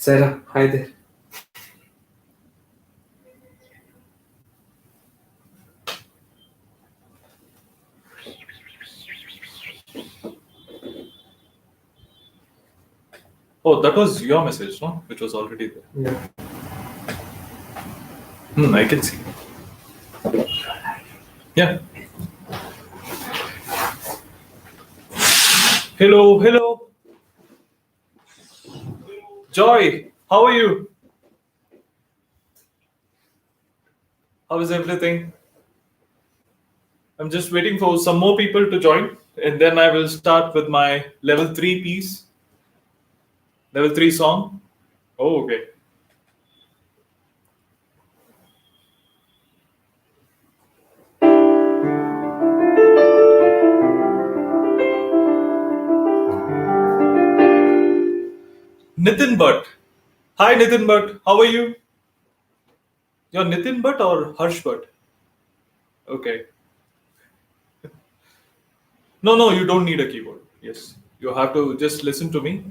Sarah, hi there. Oh, that was your message, no? Which was already there. Yeah. I can see. Yeah. Hello, hello. Joy, how are you? How is everything? I'm just waiting for some more people to join, and then I will start with my level 3 piece, level 3 song. Oh, okay. Nitin Bhatt. Hi, Nitin Bhatt. How are you? You're Nitin Bhatt or Harsh Bhatt? Okay. No, no, you don't need a keyboard. Yes, you have to just listen to me.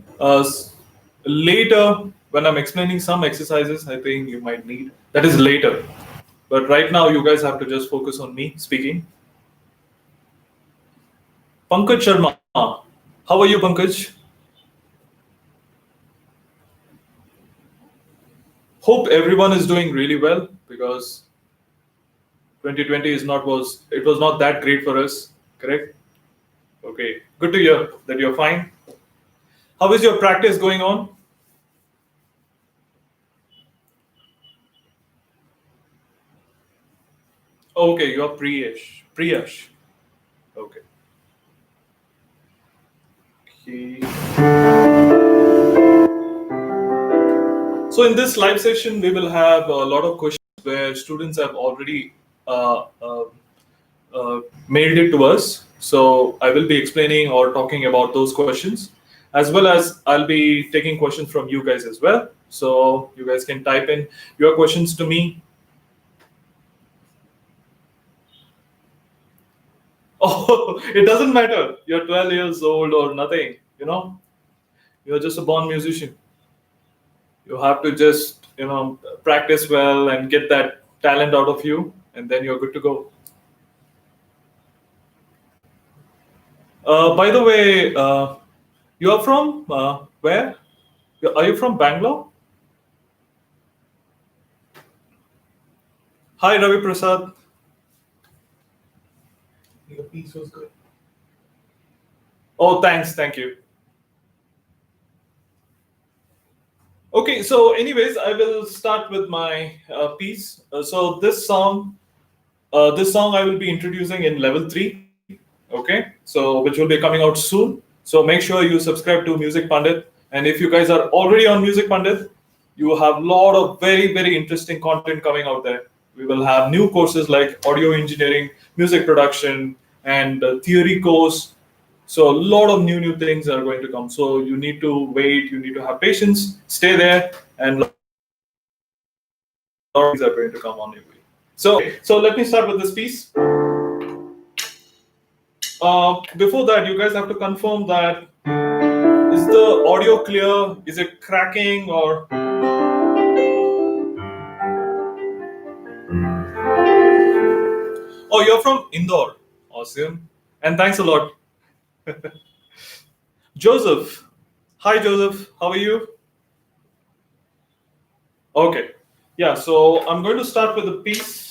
Later, when I'm explaining some exercises, I think you might need. That is later. But right now, you guys have to just focus on me speaking. Pankaj Sharma. How are you, Pankaj? Hope everyone is doing really well because 2020 is not was it was not that great for us, correct? Okay, good to hear that you're fine. How is your practice going on? Okay, you're Priyesh. Priyash. Okay. Okay. So in this live session, we will have a lot of questions where students have already mailed it to us. So I will be explaining or talking about those questions, as well as I'll be taking questions from you guys as well. So you guys can type in your questions to me. Oh, it doesn't matter. You're 12 years old or nothing. You're just a born musician. You have to just practice well and get that talent out of you, and then you're good to go. By the way, you are from where? Are you from Bangalore? Hi, Ravi Prasad. Your piece was good. Oh, thanks. Thank you. Okay, so anyways, I will start with my piece. So this song I will be introducing in level 3. Okay, so which will be coming out soon. So make sure you subscribe to Music Pandit. And if you guys are already on Music Pandit, you have a lot of very interesting content coming out there. We will have new courses like audio engineering, music production, and theory course. So a lot of new things are going to come. So you need to wait. You need to have patience. Stay there, and a lot of things are going to come on your way. So let me start with this piece. Before that, you guys have to confirm that is the audio clear? Is it cracking or? Oh, you're from Indore. Awesome. And thanks a lot. Joseph. Hi, Joseph. How are you? Okay. Yeah, so I'm going to start with a piece.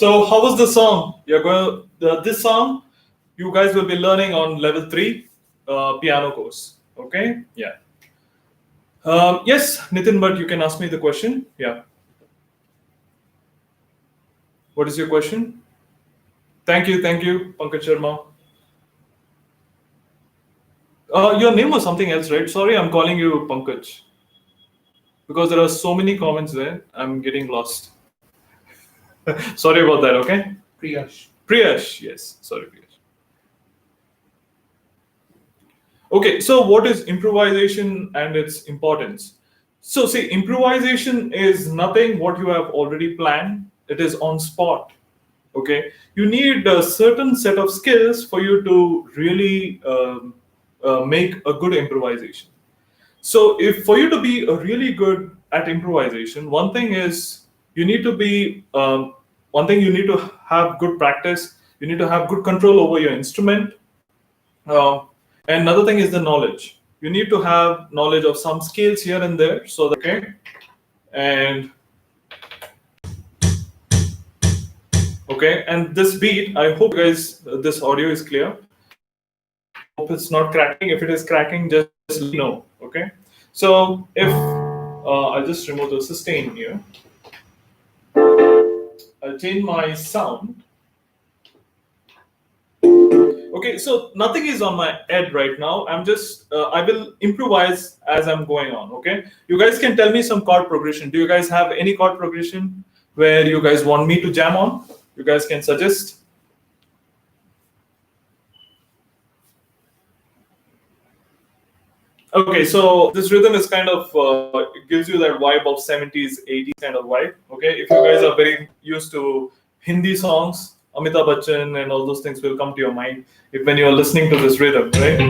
So how was the song? You're going this song. You guys will be learning on level 3 piano course. Okay. Yeah. Yes, Nitin, but you can ask me the question. Yeah. What is your question? Thank you, Pankaj Sharma. Your name was something else, right? Sorry, I'm calling you Pankaj because there are so many comments there. I'm getting lost. Sorry about that. Okay. Priyash. Priyash. Yes. Sorry, Priyash. Okay. So, what is improvisation and its importance? So, see, improvisation is nothing what you have already planned. It is on spot. Okay, you need a certain set of skills for you to really make a good improvisation. So if for you to be a really good at improvisation, one thing you need to have good practice. You need to have good control over your instrument. And another thing is the knowledge. You need to have knowledge of some scales here and there. So that, okay, and okay, and this beat, I hope guys this audio is clear. Hope it's not cracking. If it is cracking, just let me know. Okay. So if I'll just remove the sustain here. I'll change my sound. Okay, so nothing is on my head right now. I will improvise as I'm going on. Okay, you guys can tell me some chord progression. Do you guys have any chord progression where you guys want me to jam on? You guys can suggest. Okay, so this rhythm is kind of it gives you that vibe of 70s, 80s kind of vibe. Okay, if you guys are very used to Hindi songs, Amitabh Bachchan and all those things will come to your mind when you are listening to this rhythm, right?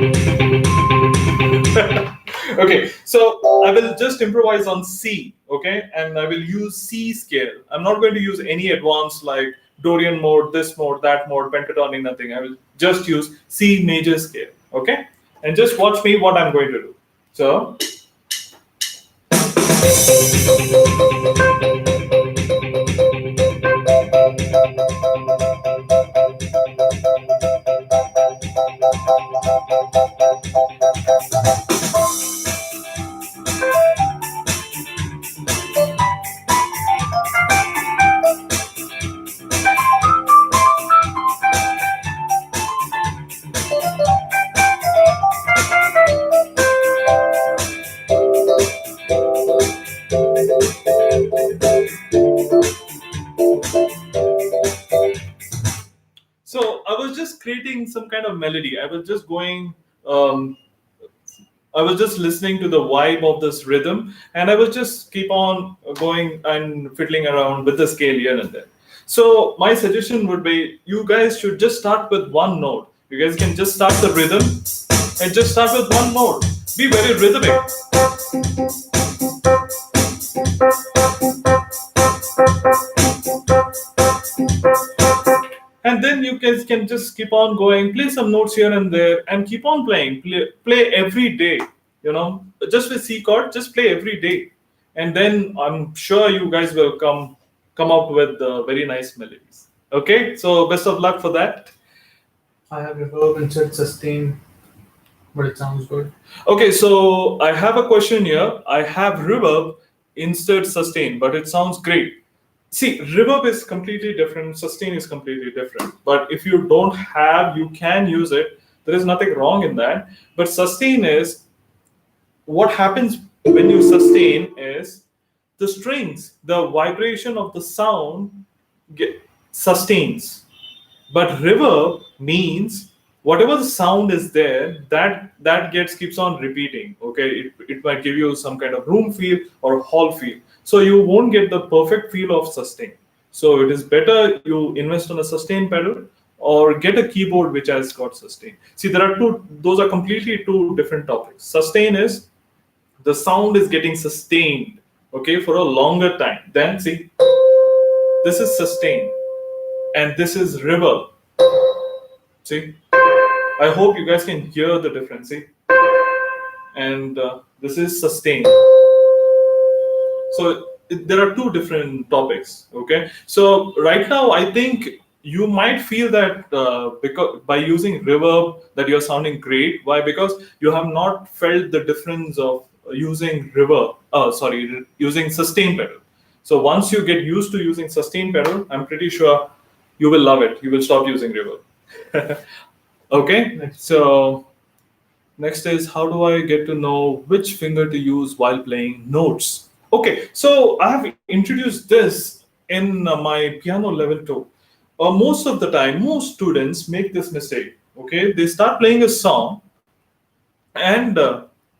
Okay, so I will just improvise on C, okay, and I will use C scale. I'm not going to use any advanced like Dorian mode, this mode, that mode, pentatonic, nothing. I will just use C major scale, okay, and just watch me what I'm going to do. So. So I was just creating some kind of melody. I was just going. I was just listening to the vibe of this rhythm, and I was just keep on going and fiddling around with the scale here and there. So my suggestion would be, you guys should just start with one note. You guys can just start the rhythm and just start with one note. Be very rhythmic. And then you guys can just keep on going, play some notes here and there, and keep on playing. Play every day. You know, just with C chord, just play every day, and then I'm sure you guys will come up with very nice melodies. Okay, so best of luck for that. I have reverb instead sustain, but it sounds good. Okay, so I have a question here. I have reverb instead sustain, but it sounds great. See, reverb is completely different, sustain is completely different. But if you don't have, you can use it. There is nothing wrong in that. But sustain is what happens when you sustain is the strings, the vibration of the sound sustains. But reverb means whatever the sound is there, that keeps on repeating. Okay, it might give you some kind of room feel or hall feel. So you won't get the perfect feel of sustain. So it is better you invest on a sustain pedal or get a keyboard which has got sustain. See, there are two; those are completely two different topics. Sustain is the sound is getting sustained, okay, for a longer time. Then see, this is sustain, and this is reverb. See, I hope you guys can hear the difference. See, and this is sustain. So there are two different topics. Okay, so right now I think you might feel that because by using reverb that you're sounding great. Why? Because you have not felt the difference of using reverb. Using sustain pedal. So once you get used to using sustain pedal, I'm pretty sure you will love it. You will stop using reverb. Okay, so next is, how do I get to know which finger to use while playing notes? Okay, so I have introduced this in my piano level 2. Most of the time, most students make this mistake. Okay, they start playing a song and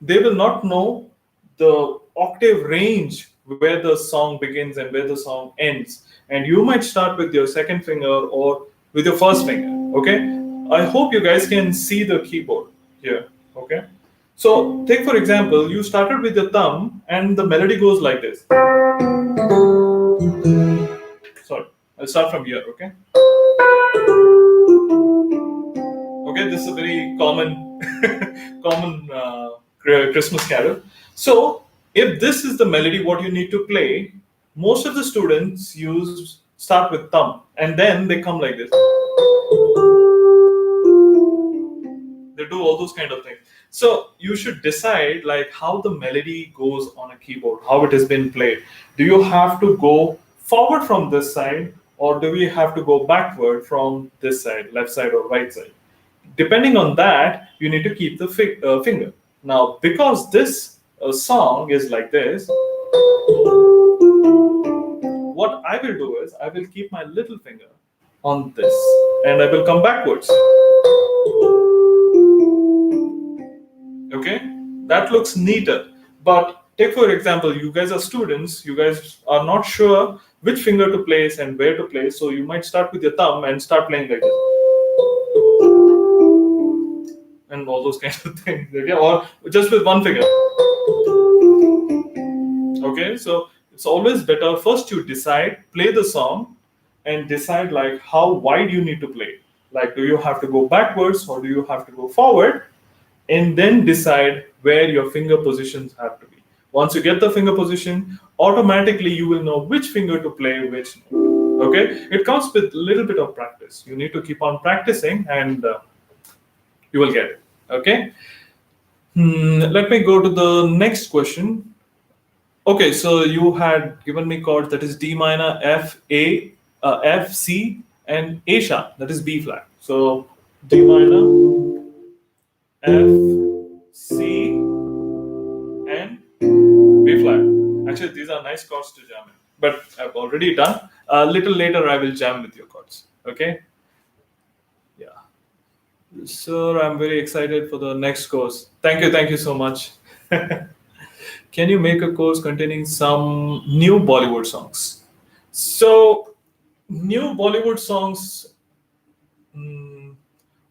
they will not know the octave range where the song begins and where the song ends. And you might start with your second finger or with your first finger. Okay, I hope you guys can see the keyboard here. Okay, so take for example, you started with your thumb and the melody goes like this. Sorry, I'll start from here. Okay, okay, this is a very common common Christmas carol. So if this is the melody what you need to play, most of the students use start with thumb and then they come like this. They do all those kind of things. So you should decide like how the melody goes on a keyboard, how it has been played. Do you have to go forward from this side, or do we have to go backward from this side, left side or right side? Depending on that, you need to keep the finger. Now, because this song is like this, what I will do is I will keep my little finger on this and I will come backwards. Okay, that looks neater. But take for example, you guys are students, you guys are not sure which finger to place and where to place, so you might start with your thumb and start playing like this. And all those kinds of things. Okay? Or just with one finger. Okay, so it's always better first you decide, play the song, and decide like how wide you need to play. Like, do you have to go backwards or do you have to go forward? And then decide where your finger positions have to be. Once you get the finger position, automatically you will know which finger to play which note. Okay, it comes with a little bit of practice. You need to keep on practicing and you will get it. Okay, let me go to the next question. Okay, so you had given me chords that is D minor, F, A, F, C, and A sharp, that is B flat. So D minor, F, C, and B flat. Actually, these are nice chords to jam in, but I've already done. A little later, I will jam with your chords. Okay. Yeah. Sir, I'm very excited for the next course. Thank you so much. Can you make a course containing some new Bollywood songs? So, new Bollywood songs,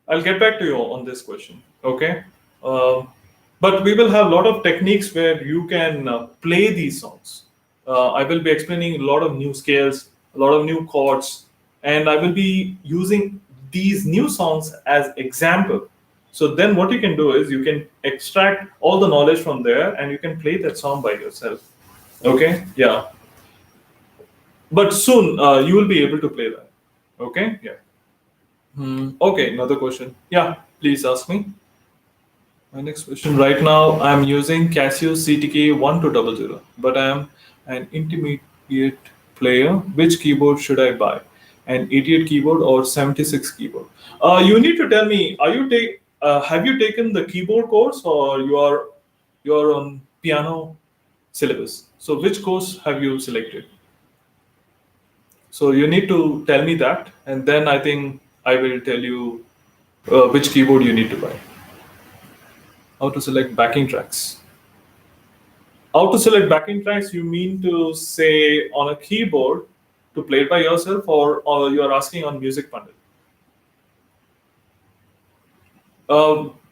I'll get back to you on this question. Okay. But we will have a lot of techniques where you can play these songs. I will be explaining a lot of new scales, a lot of new chords, and I will be using these new songs as example. So then what you can do is you can extract all the knowledge from there and you can play that song by yourself. Okay, yeah. But soon you will be able to play that. Okay, yeah. Okay, another question. Yeah, please ask me. My next question. Right now, I'm using Casio CTK 1200, but I'm an intermediate player. Which keyboard should I buy? An 88 keyboard or 76 keyboard? You need to tell me. Have you taken the keyboard course or you're on piano syllabus? So which course have you selected? So you need to tell me that, and then I think I will tell you which keyboard you need to buy. How to select backing tracks? How to select backing tracks? You mean to say on a keyboard to play it by yourself, or you are asking on Music Pandit?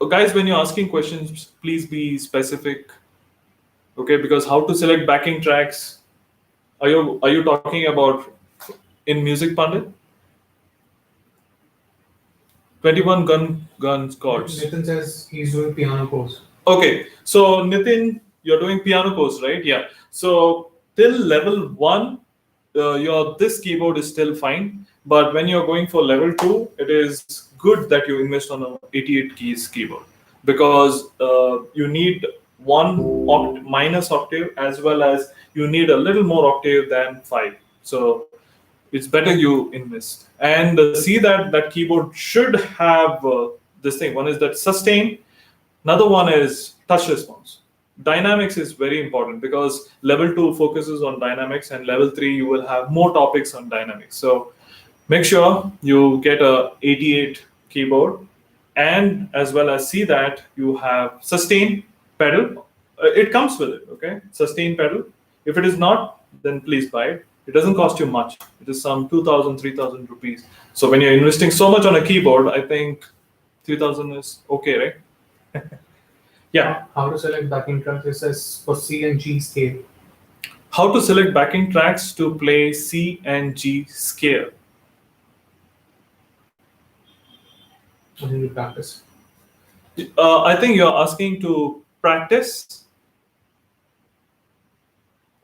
Guys, when you're asking questions, please be specific. Okay, because how to select backing tracks? Are you talking about in Music Pandit? 21 guns chords. Nitin says he's doing piano course. Okay, so Nitin, you're doing piano course, right? Yeah. So till level 1, your this keyboard is still fine. But when you're going for level 2, it is good that you invest on a 88 keys keyboard, because you need minus octave, as well as you need a little more octave than 5. So it's better you invest and see that that keyboard should have this thing. One is that sustain, another one is touch response. Dynamics is very important, because level 2 focuses on dynamics, and level 3 you will have more topics on dynamics. So make sure you get a 88 keyboard, and as well as see that you have sustain pedal. It comes with it, okay? Sustain pedal. If it is not, then please buy it. It doesn't cost you much. It is some 2,000, 3,000 rupees. So when you're investing so much on a keyboard, I think 3,000 is okay, right? Yeah. How to select backing tracks? It says for C and G scale. How to select backing tracks to play C and G scale. I think you practice. I think you're asking to practice.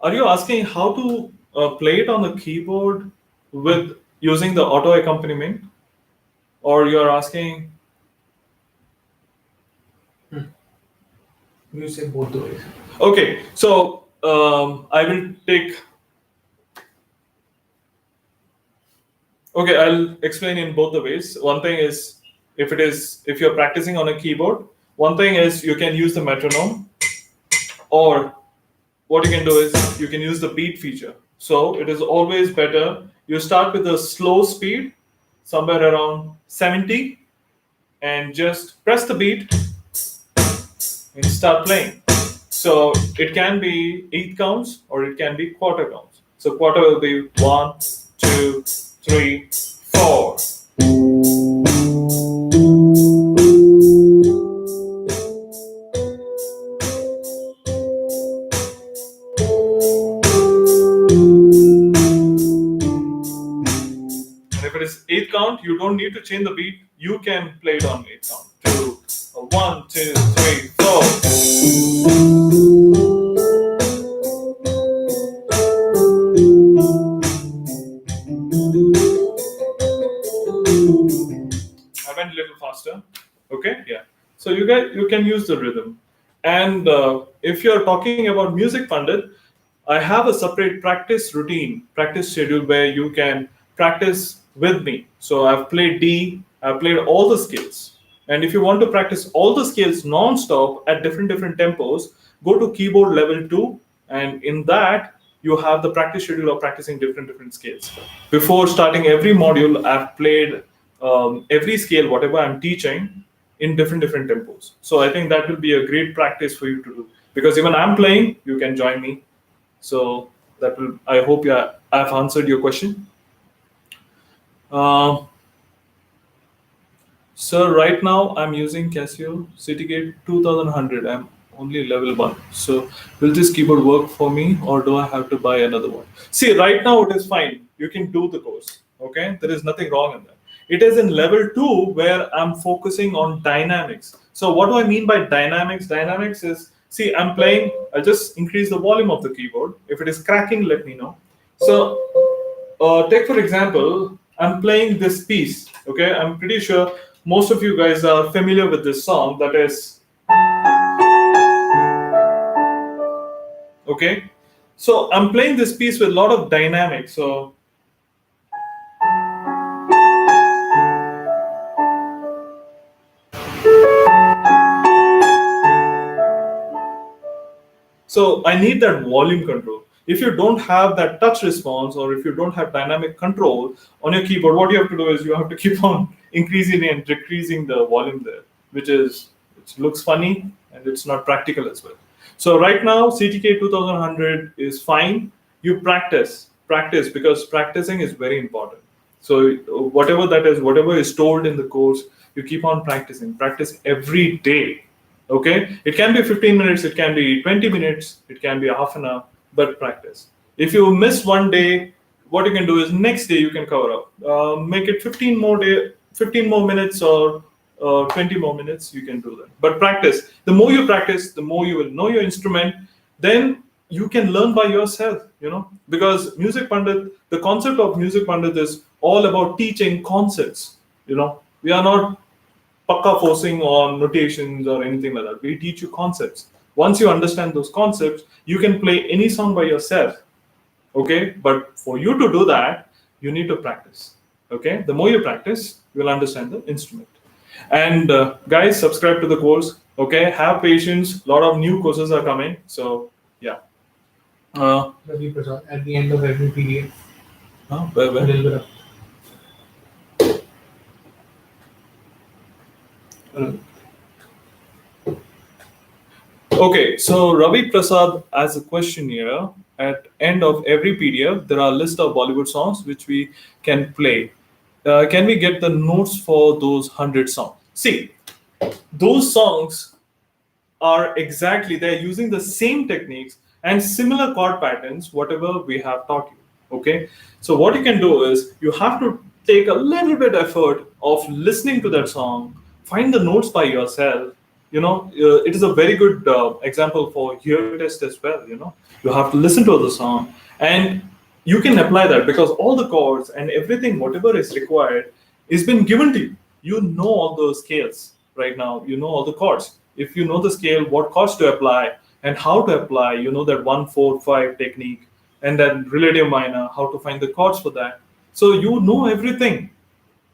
Are you asking how to play it on the keyboard with using the auto accompaniment, or you're asking? You say both the ways. Okay, so I will take. Okay, I'll explain in both the ways. One thing is, if you're practicing on a keyboard, one thing is you can use the metronome, or what you can do is you can use the beat feature. So it is always better you start with a slow speed, somewhere around 70, and just press the beat and start playing. So it can be 8 counts or it can be quarter counts. So quarter will be 1, 2, 3, 4. If it is 8 count, you don't need to change the beat. You can play it on 8 count. 1, 2, 3, 4. I went a little faster. Okay, yeah. So you can use the rhythm. And if you're talking about music, Pandit, I have a separate practice routine, practice schedule, where you can practice with me. So I've played D, I've played all the scales. And if you want to practice all the scales non-stop at different tempos, go to keyboard level 2, and in that you have the practice schedule of practicing different scales. Before starting every module, I've played every scale, whatever I'm teaching, in different tempos. So I think that will be a great practice for you to do, because even I'm playing, you can join me. So that will. I hope I've answered your question. Sir, right now I'm using Casio CityGate 2100. I'm only level 1. So will this keyboard work for me, or do I have to buy another one? See, right now it is fine. You can do the course. Okay, there is nothing wrong in that. It is in level 2 where I'm focusing on dynamics. So what do I mean by dynamics? Dynamics is, see, I'm playing. I'll just increase the volume of the keyboard. If it is cracking, let me know. So take for example, I'm playing this piece. Okay, I'm pretty sure most of you guys are familiar with this song. That is, okay. So I'm playing this piece with a lot of dynamics. So I need that volume control. If you don't have that touch response, or if you don't have dynamic control on your keyboard, what you have to do is you have to keep on increasing and decreasing the volume there, which looks funny and it's not practical as well. So right now, CTK 2100 is fine. You practice, because practicing is very important. So whatever that is, whatever is told in the course, you keep on practicing. Practice every day. Okay, it can be 15 minutes, it can be 20 minutes, it can be half an hour, but practice. If you miss one day, what you can do is next day you can cover up. Make it 15 more minutes, or 20 more minutes, you can do that. But practice. The more you practice, the more you will know your instrument. Then you can learn by yourself, because Music Pandit, the concept of Music Pandit is all about teaching concepts. We are not pakka forcing on notations or anything like that. We teach you concepts. Once you understand those concepts, you can play any song by yourself. Okay, but for you to do that, you need to practice. Okay, the more you practice, you will understand the instrument. And guys, subscribe to the course. Okay, have patience. A lot of new courses are coming. So yeah. Ravi Prasad, at the end of every period, Where, a where? little bit of Okay, so Ravi Prasad as a question here. At end of every PDF, there are a list of Bollywood songs which we can play. Can we get the notes for those 100 songs? See, those songs are exactly, they're using the same techniques and similar chord patterns, whatever we have taught you. Okay, so what you can do is you have to take a little bit effort of listening to that song, find the notes by yourself. It is a very good example for hear test as well. You have to listen to the song, and you can apply that because all the chords and everything, whatever is required, is been given to you. You know all the scales right now. You know all the chords. If you know the scale, what chords to apply and how to apply, that 1-4-5 technique, and then relative minor, how to find the chords for that. So you know everything.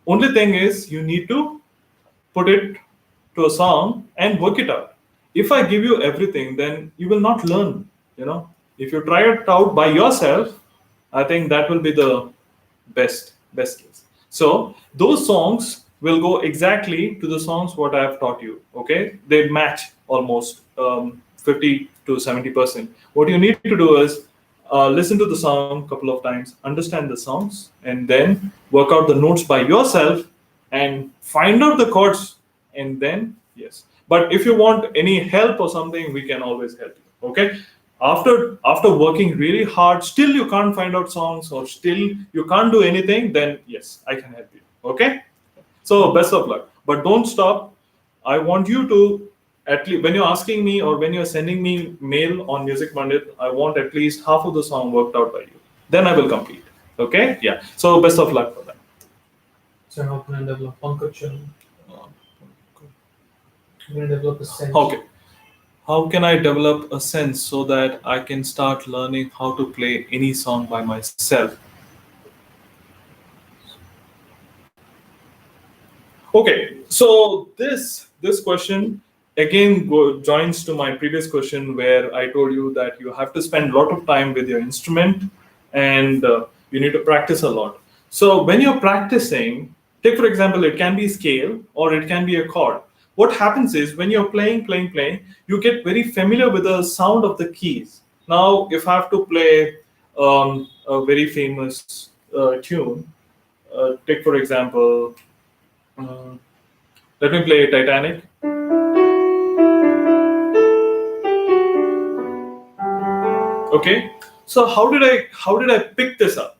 Only thing is you need to put it to a song and work it out. If I give you everything, then you will not learn. If you try it out by yourself, I think that will be the best case. So those songs will go exactly to the songs what I have taught you. Okay, they match almost 50 to 70%. What you need to do is listen to the song a couple of times, understand the songs, and then work out the notes by yourself and find out the chords, and then yes. But if you want any help or something, we can always help you. Okay, after working really hard, still you can't find out songs or still you can't do anything, then yes, I can help you. Okay, so best of luck, but don't stop. I want you to, at least when you're asking me or when you're sending me mail on Music Pandit, I want at least half of the song worked out by you, then I will complete. Okay, yeah, so best of luck for that. so how can I develop punctuation? I'm going to develop a sense. Okay, how can I develop a sense so that I can start learning how to play any song by myself? Okay, so this question again joins to my previous question where I told you that you have to spend a lot of time with your instrument, and you need to practice a lot. So when you're practicing, take for example, it can be scale or it can be a chord. What happens is when you're playing, you get very familiar with the sound of the keys. Now, if I have to play a very famous tune, take for example, uh, let me play Titanic. Okay, so how did I pick this up?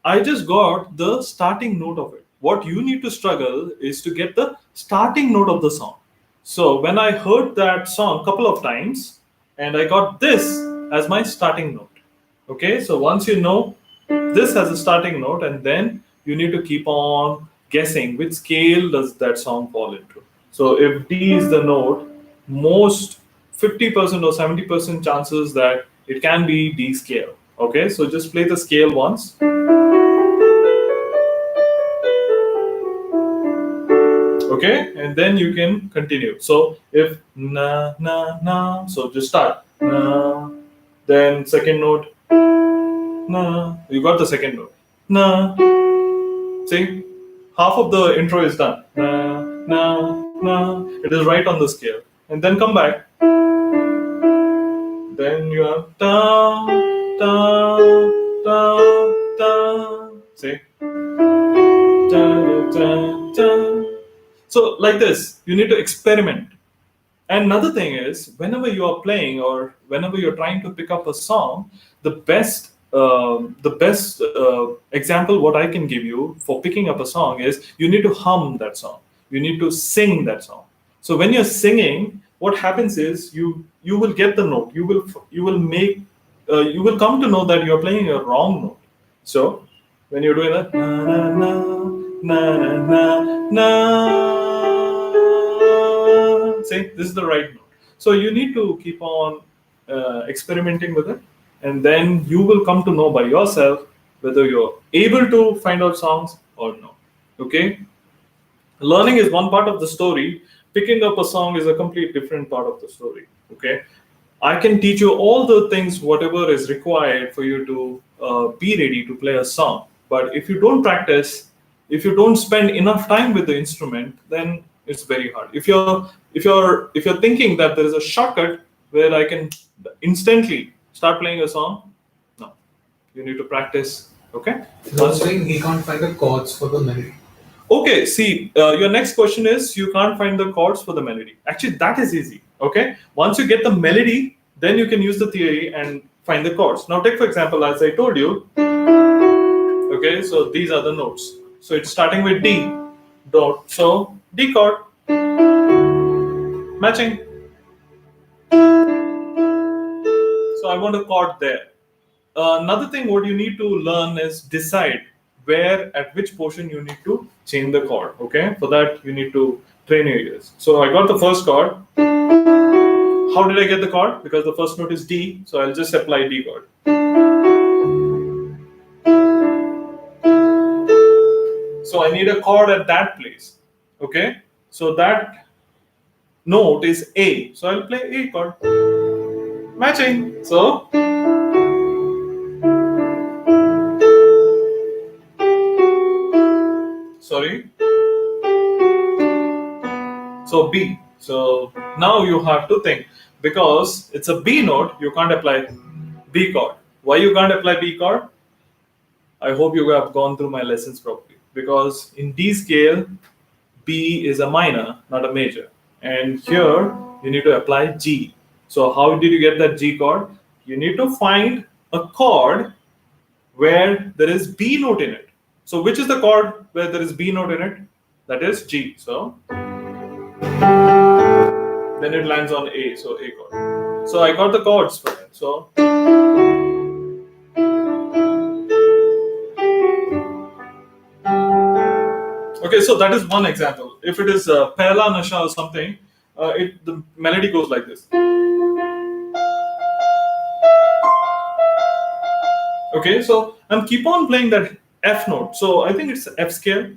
I just got the starting note of it. What you need to struggle is to get the starting note of the song. So when I heard that song a couple of times, and I got this as my starting note. Okay, so once you know this as a starting note, and then you need to keep on guessing which scale does that song fall into. So if D is the note, most 50% or 70% chances that it can be D scale. Okay, so just play the scale once. Okay, and then you can continue. So if na na na, so just start na, then second note na, you got the second note na. See, half of the intro is done. Na na na, it is right on the scale, and then come back. Then you have da da da da. See, da da da. So like this, you need to experiment. And another thing is, whenever you are playing or whenever you're trying to pick up a song, the best example what I can give you for picking up a song is you need to hum that song. You need to sing that song. So when you're singing, what happens is you will get the note. You will make you will come to know that you're playing a wrong note. So when you're doing that, na na na na na na, say this is the right note. So you need to keep on experimenting with it, and then you will come to know by yourself whether you're able to find out songs or no. Okay, learning is one part of the story. Picking up a song is a complete different part of the story. Okay, I can teach you all the things, whatever is required for you to be ready to play a song. But if you don't practice, if you don't spend enough time with the instrument, then it's very hard. If you're thinking that there is a shortcut where I can instantly start playing a song, no, you need to practice. Okay. He's also saying he can't find the chords for the melody. Okay, see, your next question is you can't find the chords for the melody. Actually, that is easy. Okay, once you get the melody, then you can use the theory and find the chords. Now, take for example, as I told you. Okay, so these are the notes. So it's starting with D dot. So D chord matching. So I want a chord there. Another thing what you need to learn is decide where at which portion you need to change the chord. Okay, for that you need to train your ears. So I got the first chord. How did I get the chord? Because the first note is D, so I'll just apply D chord. So I need a chord at that place. Okay, so that note is A, so I'll play A chord. Matching. So sorry. So B. So now you have to think, because it's a B note, you can't apply B chord. Why you can't apply B chord? I hope you have gone through my lessons properly. Because in D scale, B is a minor, not a major. And here you need to apply G. So how did you get that G chord? You need to find a chord where there is B note in it. So which is the chord where there is B note in it? That is G. So then it lands on A, so A chord. So I got the chords for it. So okay, so that is one example. If it is Pehla Nasha or something, the melody goes like this. Okay, so I'm keep on playing that F note. So I think it's F scale.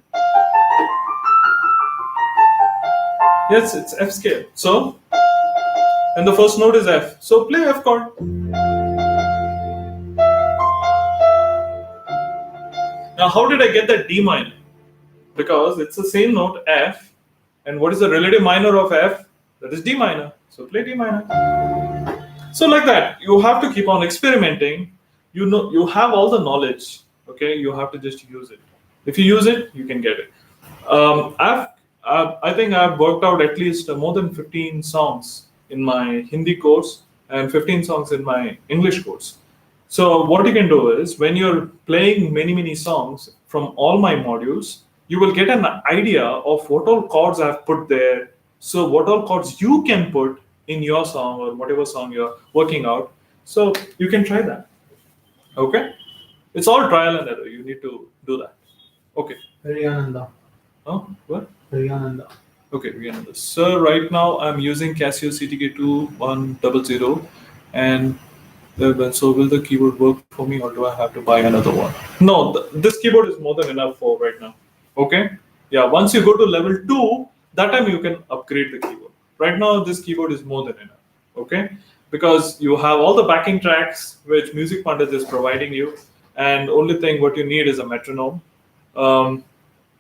Yes, it's F scale. So, and the first note is F. So play F chord. Now, how did I get that D minor? Because it's the same note F, and what is the relative minor of F? That is D minor. So play D minor. So like that, you have to keep on experimenting. You know, you have all the knowledge. Okay, you have to just use it. If you use it, you can get it. I think I've worked out at least more than 15 songs in my Hindi course and 15 songs in my English course. So what you can do is, when you're playing many songs from all my modules, you will get an idea of what all chords I've put there. So what all chords you can put in your song or whatever song you're working out. So you can try that. Okay? It's all trial and error. You need to do that. Okay. Riyananda. Oh, what? Riyananda. Okay, Rihanna. Sir, right now I'm using Casio CTK2100, and so will the keyboard work for me, or do I have to buy another one? No, this keyboard is more than enough for right now. Okay? Yeah, once you go to level 2, that time you can upgrade the keyboard. Right now, this keyboard is more than enough. Okay? Because you have all the backing tracks which Music Pandit is providing you, and only thing what you need is a metronome.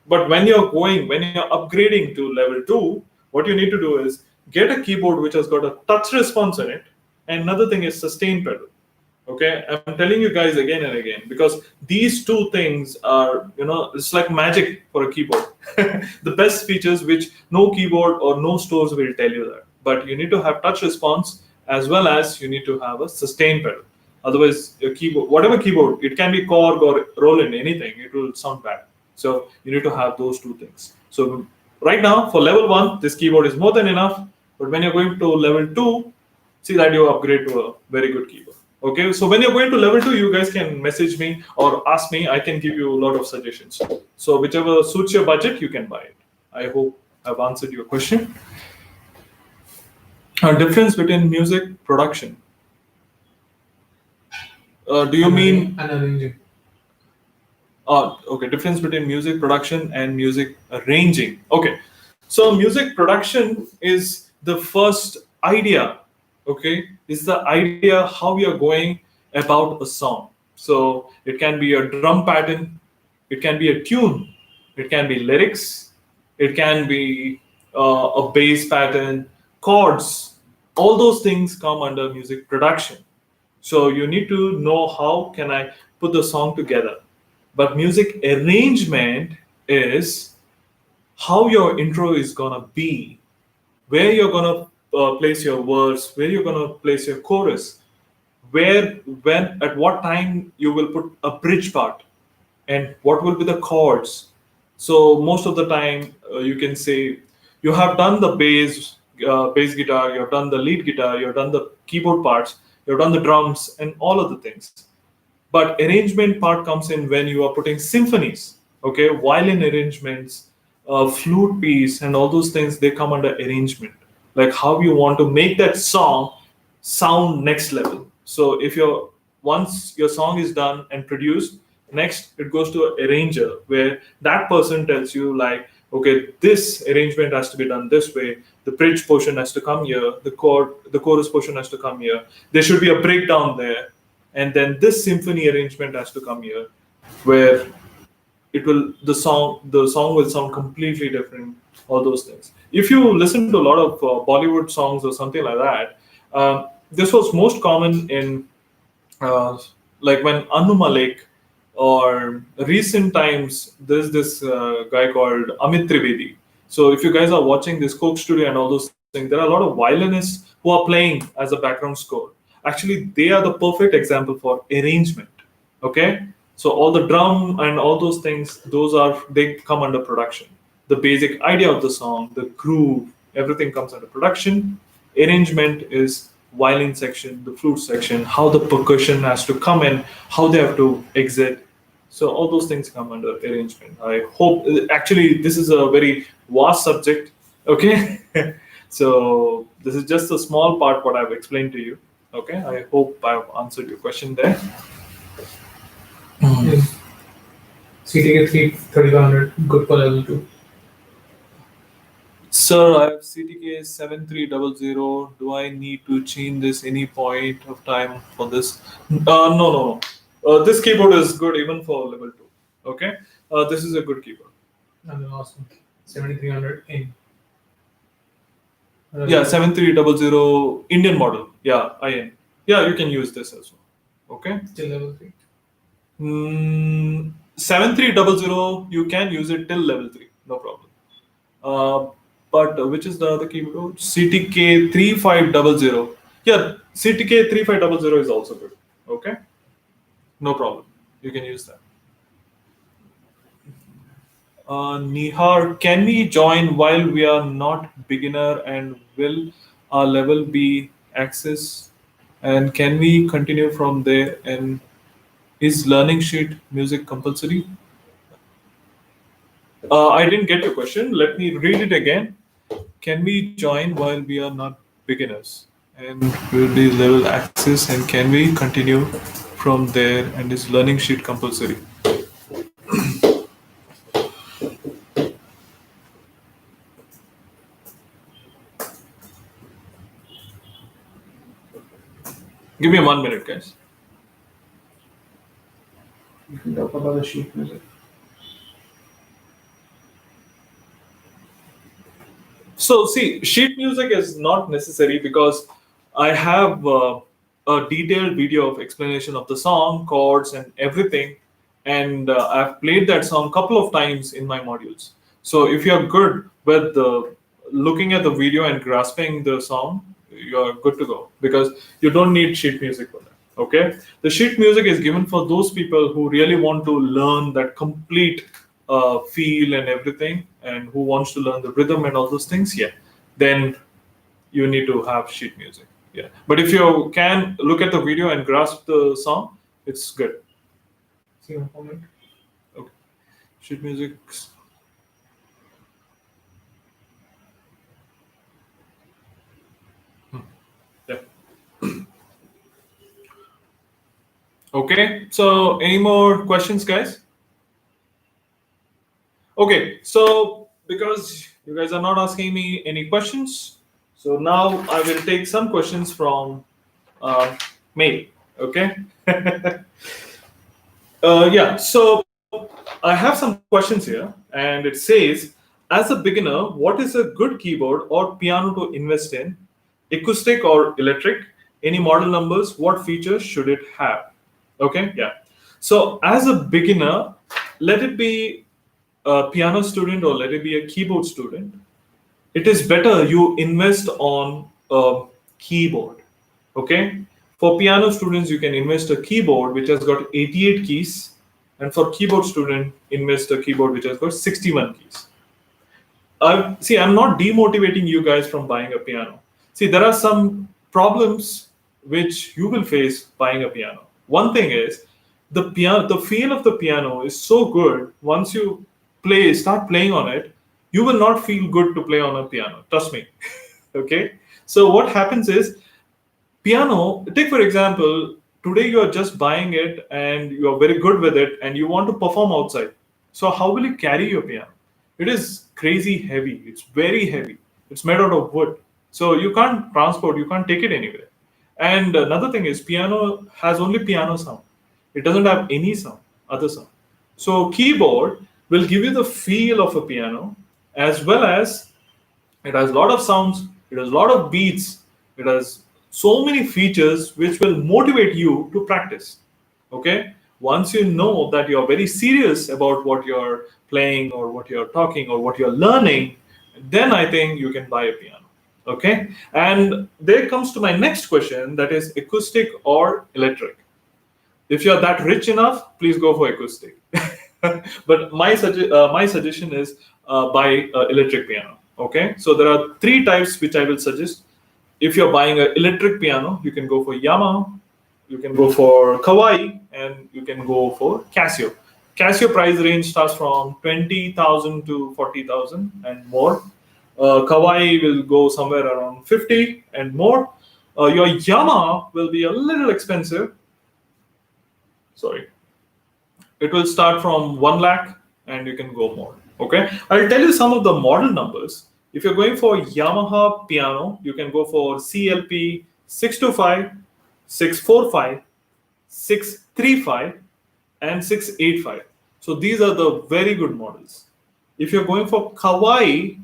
But when you're upgrading to level 2, what you need to do is get a keyboard which has got a touch response in it. And another thing is sustain pedal. Okay, I'm telling you guys again and again, because these two things are, it's like magic for a keyboard. The best features which no keyboard or no stores will tell you that. But you need to have touch response, as well as you need to have a sustain pedal. Otherwise, your keyboard, whatever keyboard, it can be Korg or Roland, anything, it will sound bad. So you need to have those two things. So right now, for level 1, this keyboard is more than enough. But when you're going to level 2, see that you upgrade to a very good keyboard. Okay, so when you're going to level 2, you guys can message me or ask me. I can give you a lot of suggestions. So whichever suits your budget, you can buy it. I hope I've answered your question. Difference between music production. Do you mean And arranging. okay, difference between music production and music arranging. Okay, so music production is the first idea. Okay, is the idea how you're going about a song. So it can be a drum pattern, it can be a tune, it can be lyrics, it can be a bass pattern, chords. All those things come under music production. So you need to know how can I put the song together. But music arrangement is how your intro is gonna be, where you're gonna place your words, where you're gonna place your chorus, where, when, at what time you will put a bridge part, and what will be the chords. So most of the time, you can say you have done the bass guitar, you have done the lead guitar, you have done the keyboard parts, you have done the drums, and all of the things. But arrangement part comes in when you are putting symphonies, okay, violin arrangements, flute piece, and all those things, they come under arrangement. Like how you want to make that song sound next level. So if you're once your song is done and produced, next it goes to an arranger where that person tells you like, okay, this arrangement has to be done this way. The bridge portion has to come here. The chorus portion has to come here. There should be a breakdown there, and then this symphony arrangement has to come here, where the song will sound completely different. All those things. If you listen to a lot of Bollywood songs or something like that, this was most common in like when Anu Malik, or recent times there's this guy called Amit Trivedi. So if you guys are watching this Coke Studio and all those things, there are a lot of violinists who are playing as a background score. Actually, they are the perfect example for arrangement. Okay, so all the drum and all those things, they come under production. The basic idea of the song, the groove, everything comes under production. Arrangement is violin section, the flute section, how the percussion has to come in, how they have to exit. So all those things come under arrangement. I hope actually this is a very vast subject. Okay, so this is just a small part what I've explained to you. Okay, I hope I've answered your question there. Is CTK 3500 good for level 2? Sir, I have CTK 7300. Do I need to change this any point of time for this? No, no, no. This keyboard is good even for level 2. Okay, this is a good keyboard. And the last one, 7300 in. Yeah, 7300 Indian model. Yeah, IN. Yeah, you can use this as well. Okay. Till level 3. 7300, you can use it till level 3, no problem. But which is the other keyboard? CTK 3500. Yeah, CTK 3500 is also good. Okay, no problem. You can use that. Nihar, can we join while we are not beginner, and will our level be access? And can we continue from there? And is learning sheet music compulsory? I didn't get your question. Let me read it again. Can we join while we are not beginners? And will be level access, and can we continue from there? And is learning sheet compulsory? Give me 1 minute, guys. You can talk about the sheet music. So, see, sheet music is not necessary because I have a detailed video of explanation of the song, chords, and everything. And I've played that song a couple of times in my modules. So, if you're good with looking at the video and grasping the song, you're good to go because you don't need sheet music for that. Okay, the sheet music is given for those people who really want to learn that complete feel and everything, and who wants to learn the rhythm and all those things. Yeah, then you need to have sheet music. Yeah, but if you can look at the video and grasp the song, it's good. See one comment. Okay. Sheet music. Yeah. Okay. So, any more questions, guys? Okay. So, because you guys are not asking me any questions, so now I will take some questions from mail. Okay. Yeah. So, I have some questions here, and it says, as a beginner, what is a good keyboard or piano to invest in? Acoustic or electric? Any model numbers? What features should it have? Okay, yeah. So, as a beginner, let it be a piano student or let it be a keyboard student, it is better you invest on a keyboard. Okay, for piano students, you can invest a keyboard which has got 88 keys, and for keyboard student, invest a keyboard which has got 61 keys. See, I'm not demotivating you guys from buying a piano. See, there are some problems which you will face buying a piano. One thing is the feel of the piano is so good. Once you start playing on it, you will not feel good to play on a piano. Trust me. Okay. So what happens is piano. Take for example, today you are just buying it and you are very good with it, and you want to perform outside. So how will you carry your piano? It is crazy heavy. It's very heavy. It's made out of wood. So you can't transport, you can't take it anywhere. And another thing is piano has only piano sound. It doesn't have any sound, other sound. So keyboard will give you the feel of a piano, as well as it has a lot of sounds, it has a lot of beats, it has so many features which will motivate you to practice. Okay? Once you know that you're very serious about what you're playing or what you're talking or what you're learning, then I think you can buy a piano. Okay? And there comes to my next question, that is acoustic or electric. If you're that rich enough, please go for acoustic. But my suggestion is buy electric piano. Okay, so there are three types which I will suggest. If you're buying an electric piano, you can go for Yamaha, you can go for Kawai, and you can go for Casio. Casio price range starts from 20,000 to 40,000 and more. Kawai will go somewhere around 50 and more. Your Yamaha will be a little expensive. Sorry, it will start from 1 lakh and you can go more. Okay, I'll tell you some of the model numbers. If you're going for Yamaha piano, you can go for CLP 625, 645, 635, and 685. So these are the very good models. If you're going for Kawai,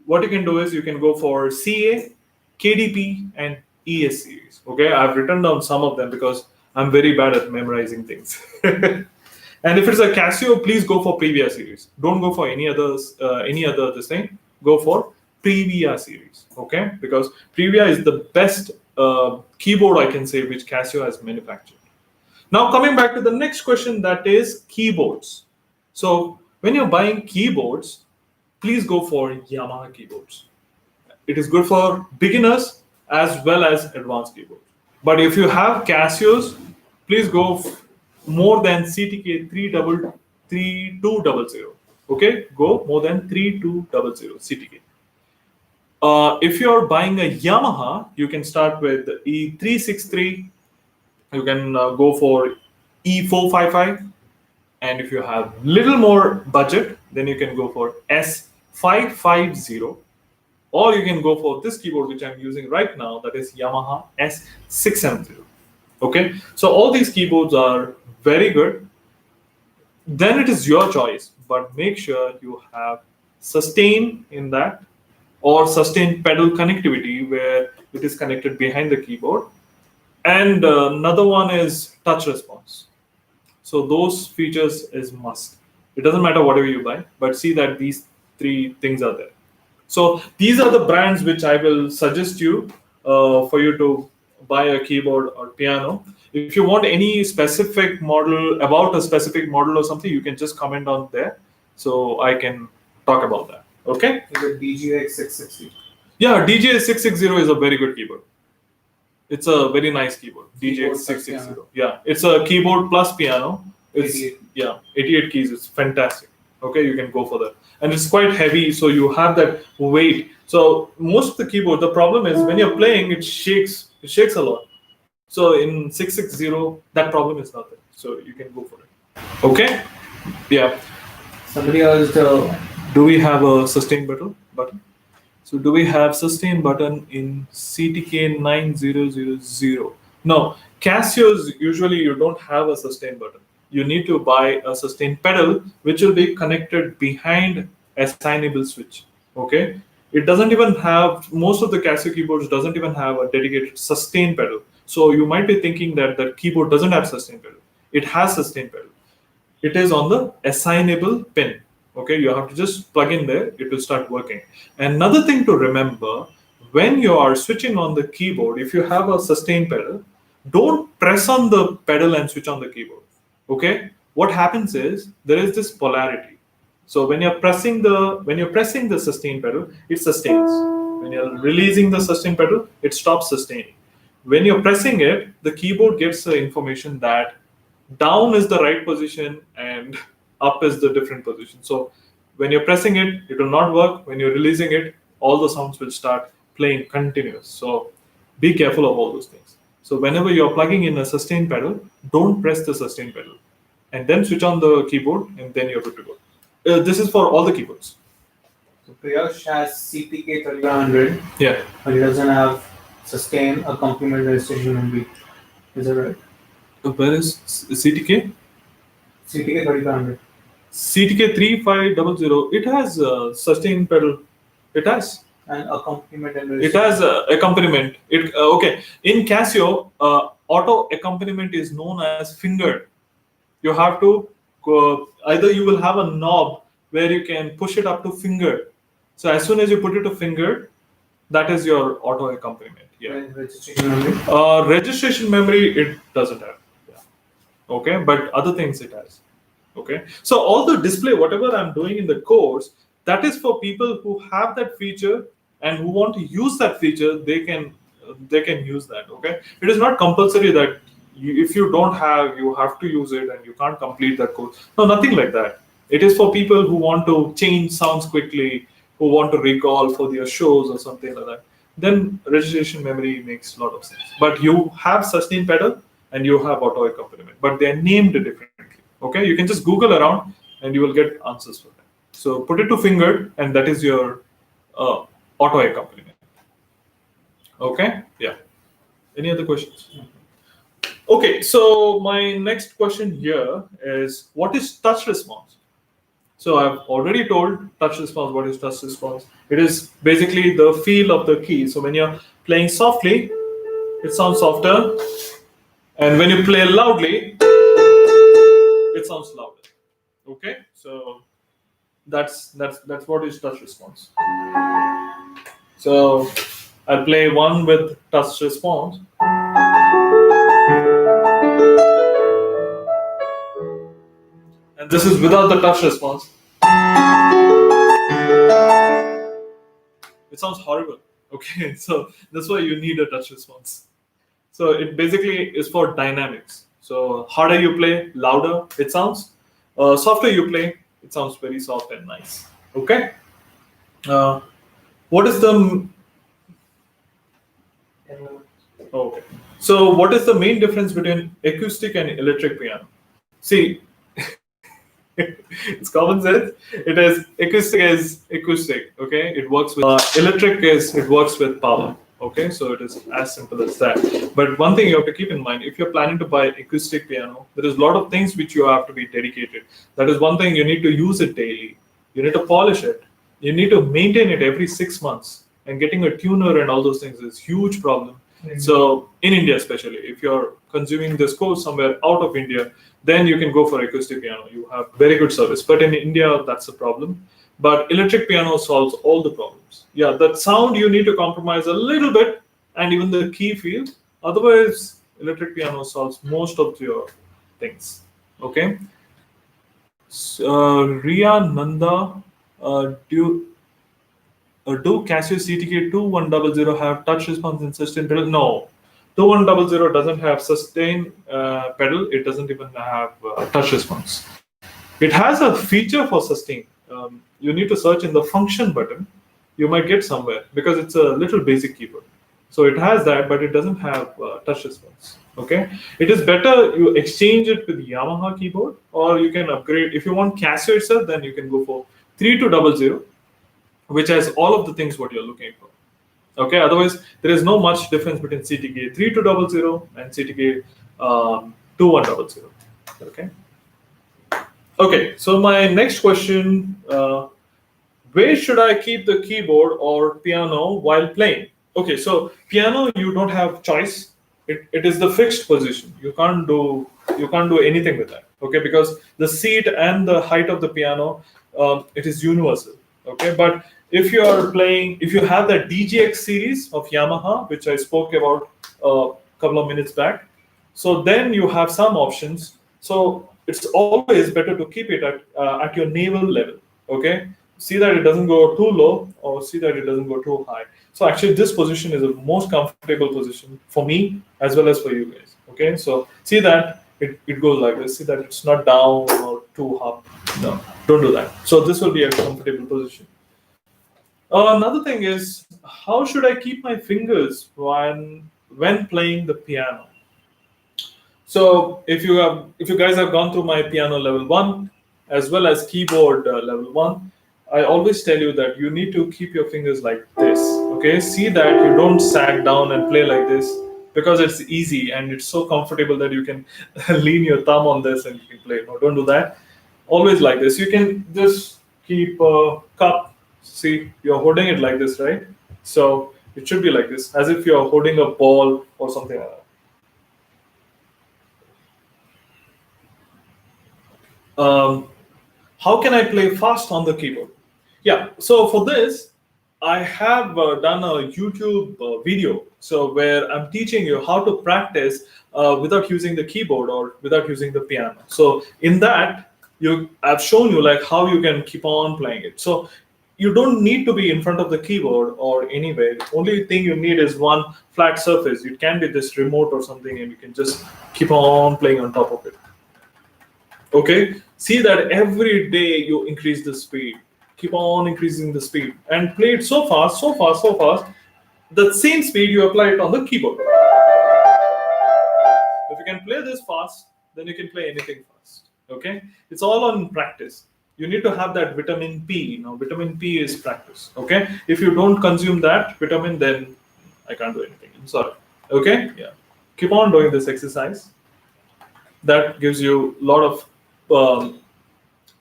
what you can do is you can go for CA, KDP, and ES series. Okay, I've written down some of them because I'm very bad at memorizing things. And if it's a Casio, please go for Previa series. Don't go for any other this thing. Go for Previa series, okay? Because Previa is the best keyboard I can say which Casio has manufactured. Now coming back to the next question, that is keyboards. So when you're buying keyboards, please go for Yamaha keyboards. It is good for beginners as well as advanced keyboards. But if you have Casios, please go more than CTK 3200. Okay, go more than 3200 CTK. If you're buying a Yamaha, you can start with E363. You can go for E455, and if you have little more budget, then you can go for S550, or you can go for this keyboard which I'm using right now, that is Yamaha S670. Okay, so all these keyboards are very good. Then it is your choice, but make sure you have sustain in that, or sustain pedal connectivity where it is connected behind the keyboard. And another one is touch response. So those features is must. It doesn't matter whatever you buy, but see that these three things are there. So these are the brands which I will suggest you for you to buy a keyboard or piano. If you want any specific model, about a specific model or something, you can just comment on there, so I can talk about that. Okay? Is it DGX 660? Yeah, DJ 660 is a very good keyboard. It's a very nice keyboard. Keyboard plus DJ660. Yeah, it's a keyboard plus piano. It's 88. yeah, 88 keys. It's fantastic. Okay, you can go for that. And it's quite heavy, so you have that weight. So most of the keyboard, the problem is when you're playing, it shakes. It shakes a lot. So in 660, that problem is not there. So you can go for it. Okay. Yeah. Somebody asked, Do we have a sustain button? So do we have sustain button in CTK 9000? No, Casios usually you don't have a sustain button. You need to buy a sustain pedal, which will be connected behind assignable switch. Okay, it doesn't even have, most of the Casio keyboards doesn't even have a dedicated sustain pedal. So you might be thinking that the keyboard doesn't have sustain pedal. It has sustain pedal. It is on the assignable pin. Okay, you have to just plug in there, it will start working. Another thing to remember, when you are switching on the keyboard, if you have a sustain pedal, don't press on the pedal and switch on the keyboard. Okay, what happens is there is this polarity. So when you're pressing the sustain pedal, it sustains. When you're releasing the sustain pedal, it stops sustaining. When you're pressing it, the keyboard gives the information that down is the right position and up is the different position. So when you're pressing it, it will not work. When you're releasing it, all the sounds will start playing continuous. So be careful of all those things. So whenever you're plugging in a sustain pedal, don't press the sustain pedal and then switch on the keyboard and then you're good to go. This is for all the keyboards. so Priyash has CPK 3100, Yeah. but he doesn't have sustain accompaniment registration memory. Is that right? Where is CTK? CPK 3500. CTK 3500. It has sustain pedal. It has. And accompaniment and It has accompaniment. Okay. In Casio, auto accompaniment is known as fingered. You have to go, either you will have a knob where you can push it up to fingered. So as soon as you put it to fingered, that is your auto accompaniment. Yeah. And registration memory. Registration memory it doesn't have. Yeah. Okay, but other things it has. Okay, so all the display, whatever I'm doing in the course, that is for people who have that feature and who want to use that feature. They can use that. Okay, it is not compulsory that if you don't have, you have to use it and you can't complete that course. No, nothing like that. It is for people who want to change sounds quickly, who want to recall for their shows or something like that. Then registration memory makes a lot of sense. But you have sustain pedal and you have auto accompaniment, but they're named differently. Okay, you can just Google around and you will get answers for that. So put it to fingered and that is your auto accompaniment. Okay, yeah. Any other questions? Okay, so my next question here is, what is touch response? So I've already told touch response. What is touch response? It is basically the feel of the key. So when you're playing softly, it sounds softer, and when you play loudly, it sounds louder. Okay, so that's what is touch response. So I'll play one with touch response. And this is without the touch response. It sounds horrible. Okay, so that's why you need a touch response. So it basically is for dynamics. So harder you play, louder it sounds. Softer you play, it sounds very soft and nice. Okay. What is the okay? So what is the main difference between acoustic and electric piano? See, it's common sense. It is acoustic. Okay, it works with it works with power. Okay, so it is as simple as that. But one thing you have to keep in mind, if you're planning to buy acoustic piano, there is a lot of things which you have to be dedicated. That is one thing, you need to use it daily. You need to polish it. You need to maintain it every 6 months. And getting a tuner and all those things is huge problem. Mm-hmm. So in India especially, if you're consuming this course somewhere out of India, then you can go for acoustic piano. You have very good service. But in India, that's a problem. But electric piano solves all the problems. Yeah, that sound you need to compromise a little bit, and even the key feel. Otherwise, electric piano solves most of your things. Okay. So, Ria Nanda, do Casio CTK 2100 have touch response and sustain pedal? No. 2100 doesn't have sustain pedal. It doesn't even have touch response. It has a feature for sustain. You need to search in the function button. You might get somewhere because it's a little basic keyboard. So it has that, but it doesn't have touch response. Okay, it is better you exchange it with Yamaha keyboard, or you can upgrade. If you want Casio itself, then you can go for 3200, which has all of the things what you're looking for. Okay, otherwise there is no much difference between CTK 3200 and CTK 2100. Okay. Okay, so my next question, where should I keep the keyboard or piano while playing? Okay, so piano you don't have choice. It is the fixed position. You can't do anything with that. Okay, because the seat and the height of the piano, it is universal. Okay, but if you are playing, if you have that DGX series of Yamaha, which I spoke about a couple of minutes back, so then you have some options. So it's always better to keep it at your navel level. Okay, see that it doesn't go too low or see that it doesn't go too high. So actually, this position is the most comfortable position for me as well as for you guys. Okay, so see that it goes like this. See that it's not down or too up. No, don't do that. So this will be a comfortable position. Another thing is, how should I keep my fingers when playing the piano? So if you guys have gone through my piano level 1 as well as keyboard level 1, I always tell you that you need to keep your fingers like this. Okay, see that you don't sag down and play like this, because it's easy and it's so comfortable that you can lean your thumb on this and you can play. No, don't do that. Always like this. You can just keep a cup. See, you're holding it like this, right? So it should be like this, as if you're holding a ball or something like that. How can I play fast on the keyboard? Yeah, so for this, I have done a YouTube video, so where I'm teaching you how to practice without using the keyboard or without using the piano. So in that, I've shown you like how you can keep on playing it. So you don't need to be in front of the keyboard or anywhere. The only thing you need is one flat surface. It can be this remote or something, and you can just keep on playing on top of it. Okay, see that every day you increase the speed, keep on increasing the speed and play it so fast, so fast, so fast. The same speed you apply it on the keyboard. If you can play this fast, then you can play anything fast. Okay, it's all on practice. You need to have that vitamin P. Now vitamin P is practice. Okay, if you don't consume that vitamin, then I can't do anything. I'm sorry. Okay, yeah, keep on doing this exercise. That gives you a lot of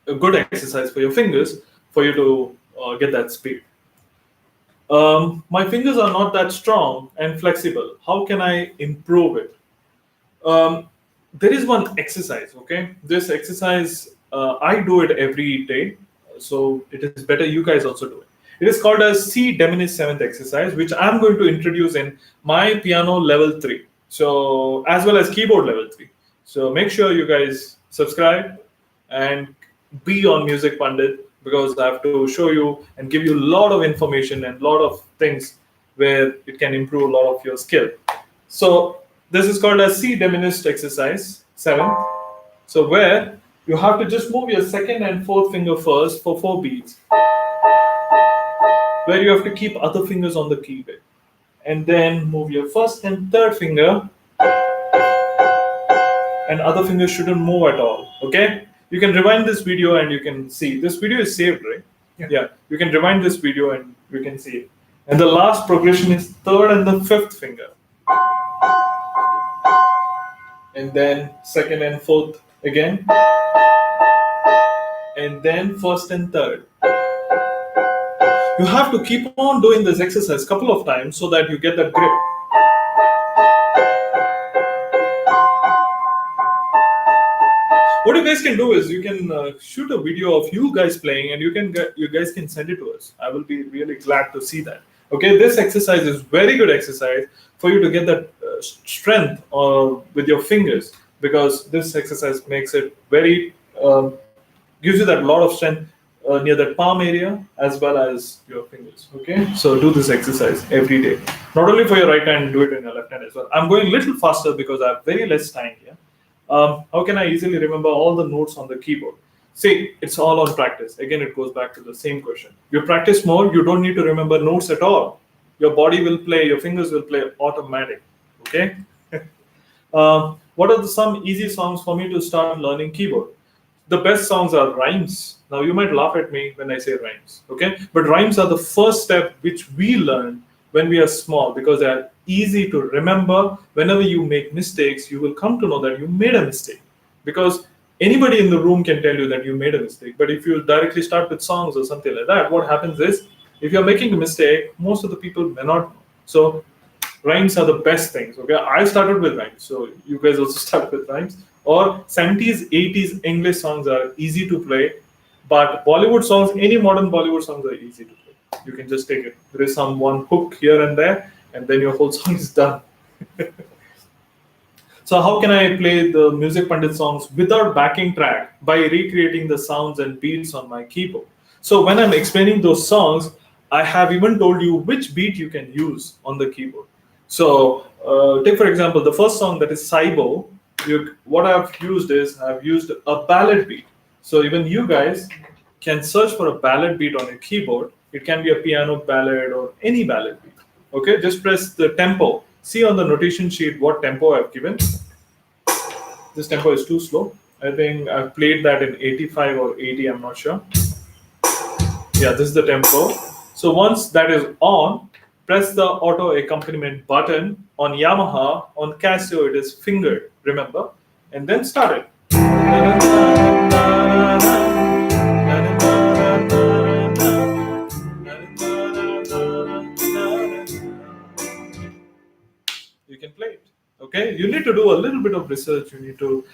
a good exercise for your fingers for you to get that speed. My fingers are not that strong and flexible. How can I improve it? There is one exercise. Okay, this exercise I do it every day, so it is better you guys also do it. It is called as C diminished seventh exercise, which I'm going to introduce in my piano level 3. So as well as keyboard level 3. So make sure you guys subscribe and be on Music Pandit, because I have to show you and give you a lot of information and a lot of things where it can improve a lot of your skill. So this is called as C diminished exercise 7. So where you have to just move your second and fourth finger first for 4 beats, where you have to keep other fingers on the keyboard, and then move your first and third finger, and other fingers shouldn't move at all. Okay, you can rewind this video and you can see this video is saved, right? Yeah, you can rewind this video and you can see it. And the last progression is third and the fifth finger, and then second and fourth again, and then first and third. You have to keep on doing this exercise a couple of times so that you get that grip. What you guys can do is you can shoot a video of you guys playing, and you guys can send it to us. I will be really glad to see that. Okay, this exercise is very good exercise for you to get that strength with your fingers, because this exercise makes it very gives you that lot of strength near the palm area as well as your fingers. Okay, so do this exercise every day. Not only for your right hand, do it in your left hand as well. I'm going a little faster because I have very less time here. How can I easily remember all the notes on the keyboard? See, it's all on practice. Again, it goes back to the same question. You practice more, you don't need to remember notes at all. Your body will play, your fingers will play automatic. Okay. What are some easy songs for me to start learning keyboard? The best songs are rhymes. Now you might laugh at me when I say rhymes, okay? But rhymes are the first step which we learn when we are small because they are easy to remember. Whenever you make mistakes, you will come to know that you made a mistake because anybody in the room can tell you that you made a mistake. But if you directly start with songs or something like that, what happens is if you're making a mistake, most of the people may not know. So rhymes are the best things. Okay, I started with rhymes, so you guys also start with rhymes. Or 70s, 80s English songs are easy to play, but Bollywood songs, any modern Bollywood songs are easy to play. You can just take it. There is some one hook here and there, and then your whole song is done. So how can I play the Music Pandit songs without backing track? By recreating the sounds and beats on my keyboard. So when I'm explaining those songs, I have even told you which beat you can use on the keyboard. So take for example, the first song that is Saibo, what I've used is I've used a ballad beat. So even you guys can search for a ballad beat on your keyboard. It can be a piano ballad or any ballad beat. Okay, just press the tempo. See on the notation sheet what tempo I've given. This tempo is too slow. I think I've played that in 85 or 80, I'm not sure. Yeah, this is the tempo. So once that is on, press the auto accompaniment button. On Yamaha, on Casio, it is fingered, remember? And then start it. You can play it. Okay, you need to do a little bit of research. You need to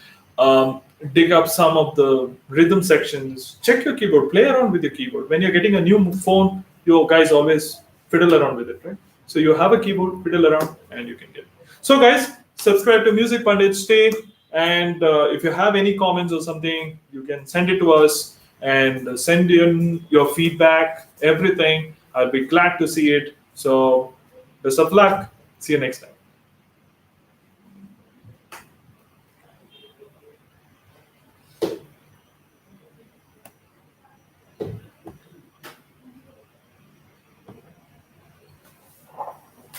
dig up some of the rhythm sections. Check your keyboard. Play around with your keyboard. When you're getting a new phone, you guys always fiddle around with it, right? So you have a keyboard, fiddle around, and you can get it. So guys, subscribe to Music Pandit. Stay, and if you have any comments or something, you can send it to us and send in your feedback, everything. I'll be glad to see it. So best of luck. See you next time.